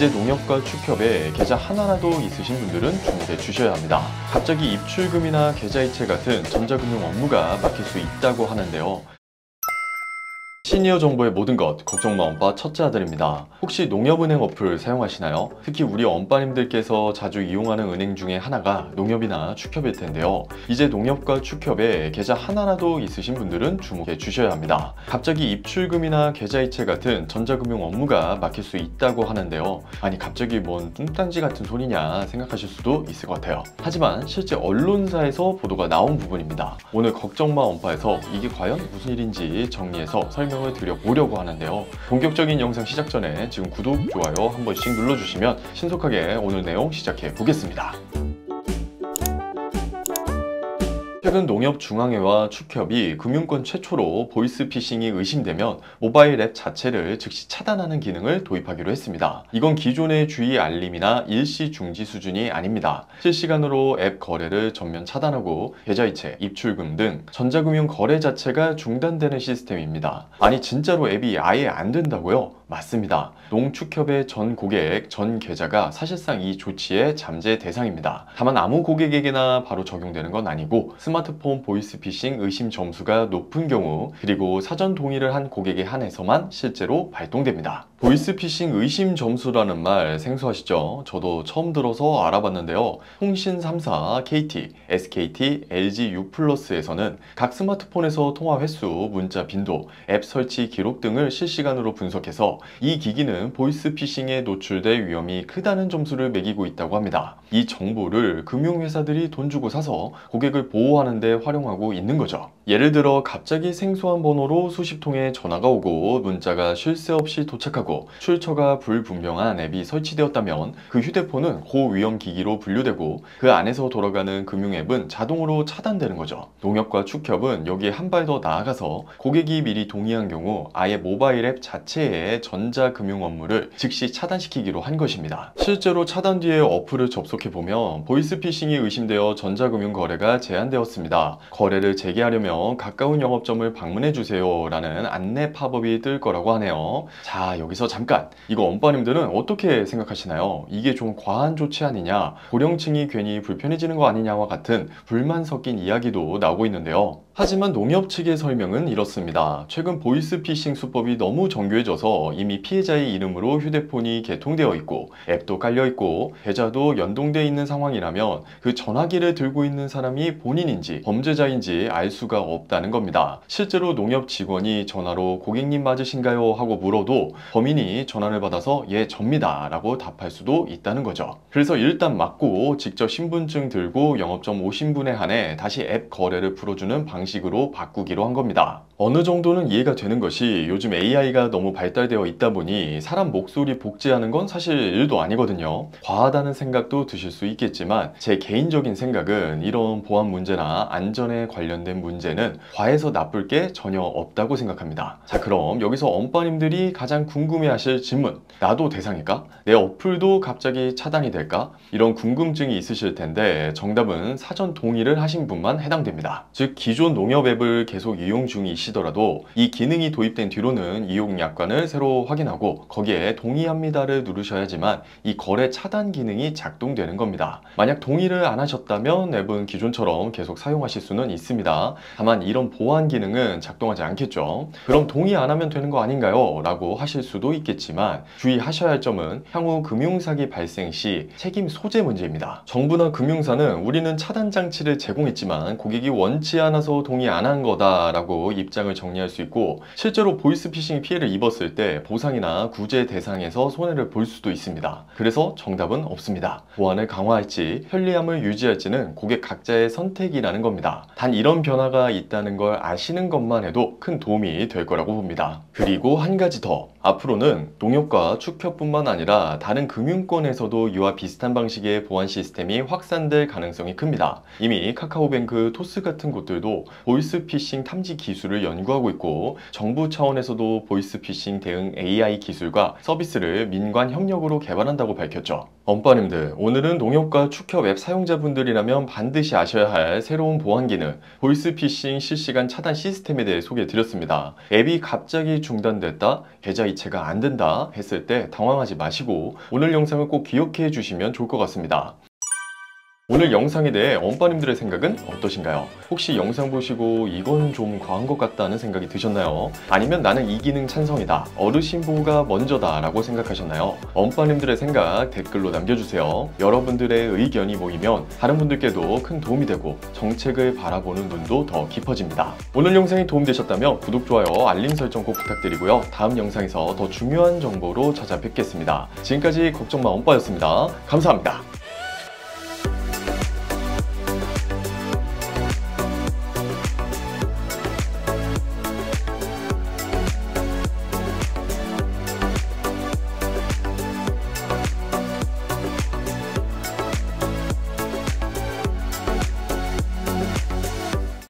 이제 농협과 축협에 계좌 하나라도 있으신 분들은 주목해 주셔야 합니다. 갑자기 입출금이나 계좌이체 같은 전자금융 업무가 막힐 수 있다고 하는데요. 시니어 정보의 모든 것, 걱정마 엄빠 첫째 아들입니다. 혹시 농협은행 어플 사용하시나요? 특히 우리 엄빠님들께서 자주 이용하는 은행 중에 하나가 농협이나 축협일 텐데요. 이제 농협과 축협에 계좌 하나라도 있으신 분들은 주목해 주셔야 합니다. 갑자기 입출금이나 계좌이체 같은 전자금융 업무가 막힐 수 있다고 하는데요. 아니 갑자기 뭔 뚱딴지 같은 소리냐 생각하실 수도 있을 것 같아요. 하지만 실제 언론사에서 보도가 나온 부분입니다. 오늘 걱정마 엄빠에서 이게 과연 무슨 일인지 정리해서 설명을 드려보려고 하는데요. 본격적인 영상 시작 전에 지금 구독, 좋아요 한 번씩 눌러주시면 신속하게 오늘 내용 시작해 보겠습니다. 최근 농협중앙회와 축협이 금융권 최초로 보이스피싱이 의심되면 모바일 앱 자체를 즉시 차단하는 기능을 도입하기로 했습니다. 이건 기존의 주의 알림이나 일시 중지 수준이 아닙니다. 실시간으로 앱 거래를 전면 차단하고 계좌이체, 입출금 등 전자금융 거래 자체가 중단되는 시스템입니다. 아니 진짜로 앱이 아예 안 된다고요? 맞습니다. 농축협의 전 고객, 전 계좌가 사실상 이 조치의 잠재 대상입니다. 다만 아무 고객에게나 바로 적용되는 건 아니고 스마트폰 보이스피싱 의심 점수가 높은 경우 그리고 사전 동의를 한 고객에 한해서만 실제로 발동됩니다. 보이스피싱 의심 점수라는 말 생소하시죠? 저도 처음 들어서 알아봤는데요. 통신 3사, KT, SKT, LG U+에서는 각 스마트폰에서 통화 횟수, 문자 빈도, 앱 설치 기록 등을 실시간으로 분석해서 이 기기는 보이스피싱에 노출될 위험이 크다는 점수를 매기고 있다고 합니다. 이 정보를 금융회사들이 돈 주고 사서 고객을 보호하는 데 활용하고 있는 거죠. 예를 들어 갑자기 생소한 번호로 수십 통의 전화가 오고 문자가 쉴 새 없이 도착하고 출처가 불분명한 앱이 설치되었다면 그 휴대폰은 고위험 기기로 분류되고 그 안에서 돌아가는 금융앱은 자동으로 차단되는 거죠. 농협과 축협은 여기에 한 발 더 나아가서 고객이 미리 동의한 경우 아예 모바일 앱 자체에 전자금융 업무를 즉시 차단시키기로 한 것입니다. 실제로 차단 뒤에 어플을 접속해보면 보이스피싱이 의심되어 전자금융 거래가 제한되었습니다. 거래를 재개하려면 가까운 영업점을 방문해주세요 라는 안내 팝업이 뜰 거라고 하네요. 자, 여기서 잠깐! 이거 엄빠님들은 어떻게 생각하시나요? 이게 좀 과한 조치 아니냐? 고령층이 괜히 불편해지는 거 아니냐와 같은 불만 섞인 이야기도 나오고 있는데요. 하지만 농협 측의 설명은 이렇습니다. 최근 보이스피싱 수법이 너무 정교해져서 이미 피해자의 이름으로 휴대폰이 개통되어 있고 앱도 깔려 있고 계좌도 연동되어 있는 상황이라면 그 전화기를 들고 있는 사람이 본인인지 범죄자인지 알 수가 없다는 겁니다. 실제로 농협 직원이 전화로 고객님 맞으신가요? 하고 물어도 범인이 전화를 받아서 예 접니다 라고 답할 수도 있다는 거죠. 그래서 일단 맞고 직접 신분증 들고 영업점 오신 분에 한해 다시 앱 거래를 풀어주는 방식으로 바꾸기로 한 겁니다. 어느 정도는 이해가 되는 것이 요즘 AI가 너무 발달되어 있다 보니 사람 목소리 복제하는 건 사실 일도 아니거든요. 과하다는 생각도 드실 수 있겠지만 제 개인적인 생각은 이런 보안 문제나 안전에 관련된 문제는 과해서 나쁠 게 전혀 없다고 생각합니다. 자, 그럼 여기서 엄빠님들이 가장 궁금해하실 질문, 나도 대상일까? 내 어플도 갑자기 차단이 될까? 이런 궁금증이 있으실 텐데 정답은 사전 동의를 하신 분만 해당됩니다. 즉 기존 농협 앱을 계속 이용 중이시더라도 이 기능이 도입된 뒤로는 이용 약관을 새로 확인하고 거기에 동의합니다를 누르셔야지만 이 거래 차단 기능이 작동되는 겁니다. 만약 동의를 안 하셨다면 앱은 기존처럼 계속 사용하실 수는 있습니다. 다만 이런 보안 기능은 작동하지 않겠죠. 그럼 동의 안 하면 되는 거 아닌가요? 라고 하실 수도 있겠지만 주의하셔야 할 점은 향후 금융사기 발생 시 책임 소재 문제입니다. 정부나 금융사는 우리는 차단 장치를 제공했지만 고객이 원치 않아서 동의 안 한 거다 라고 입장을 정리할 수 있고 실제로 보이스피싱 피해를 입었을 때 보상이나 구제 대상에서 손해를 볼 수도 있습니다. 그래서 정답은 없습니다. 보안을 강화할지 편리함을 유지할지는 고객 각자의 선택이라는 겁니다. 단 이런 변화가 있다는 걸 아시는 것만 해도 큰 도움이 될 거라고 봅니다. 그리고 한 가지 더, 앞으로는 농협과 축협뿐만 아니라 다른 금융권에서도 이와 비슷한 방식의 보안 시스템이 확산될 가능성이 큽니다. 이미 카카오뱅크, 토스 같은 곳들도 보이스피싱 탐지 기술을 연구하고 있고 정부 차원에서도 보이스피싱 대응 AI 기술과 서비스를 민관 협력으로 개발한다고 밝혔죠. 엄빠님들, 오늘은 농협과 축협 앱 사용자분들이라면 반드시 아셔야 할 새로운 보안 기능, 보이스피싱 실시간 차단 시스템에 대해 소개해드렸습니다. 앱이 갑자기 중단됐다, 계좌 이체가 된다 안 된다 했을 때 당황하지 마시고 오늘 영상을 꼭 기억해 주시면 좋을 것 같습니다. 오늘 영상에 대해 엄빠님들의 생각은 어떠신가요? 혹시 영상 보시고 이건 좀 과한 것 같다는 생각이 드셨나요? 아니면 나는 이 기능 찬성이다, 어르신 보호가 먼저다 라고 생각하셨나요? 엄빠님들의 생각 댓글로 남겨주세요. 여러분들의 의견이 모이면 다른 분들께도 큰 도움이 되고 정책을 바라보는 눈도 더 깊어집니다. 오늘 영상이 도움되셨다면 구독, 좋아요, 알림 설정 꼭 부탁드리고요. 다음 영상에서 더 중요한 정보로 찾아뵙겠습니다. 지금까지 걱정마 엄빠였습니다. 감사합니다.